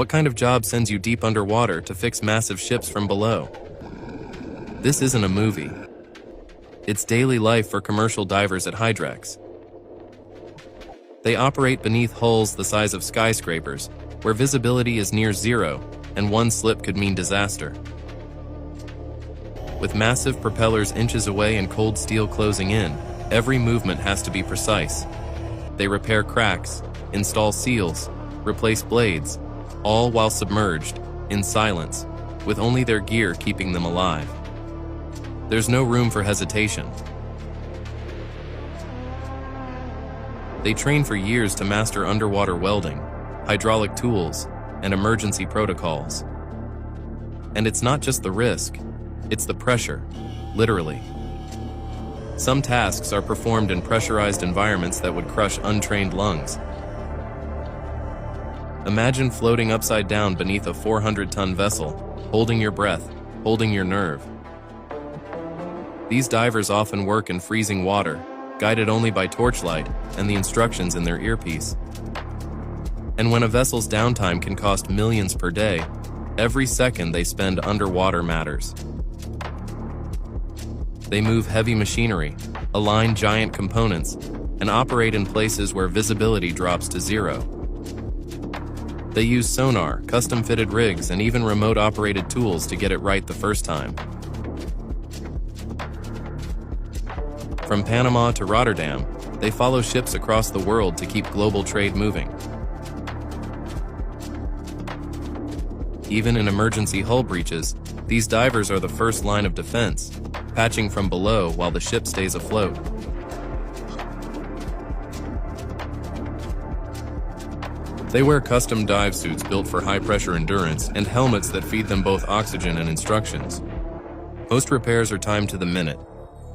What kind of job sends you deep underwater to fix massive ships from below? This isn't a movie. It's daily life for commercial divers at Hydrex. They operate beneath hulls the size of skyscrapers, where visibility is near zero, and one slip could mean disaster. With massive propellers inches away and cold steel closing in, every movement has to be precise. They repair cracks, install seals, replace blades, all while submerged, in silence, with only their gear keeping them alive. There's no room for hesitation. They train for years to master underwater welding, hydraulic tools, and emergency protocols. And it's not just the risk, it's the pressure, literally. Some tasks are performed in pressurized environments that would crush untrained lungs. Imagine floating upside down beneath a 400-ton vessel, holding your breath, holding your nerve. These divers often work in freezing water, guided only by torchlight and the instructions in their earpiece. And when a vessel's downtime can cost millions per day, every second they spend underwater matters. They move heavy machinery, align giant components, and operate in places where visibility drops to zero. They use sonar, custom-fitted rigs, and even remote-operated tools to get it right the first time. From Panama to Rotterdam, they follow ships across the world to keep global trade moving. Even in emergency hull breaches, these divers are the first line of defense, patching from below while the ship stays afloat. They wear custom dive suits built for high-pressure endurance and helmets that feed them both oxygen and instructions. Most repairs are timed to the minute,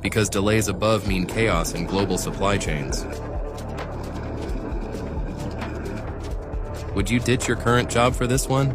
because delays above mean chaos in global supply chains. Would you ditch your current job for this one?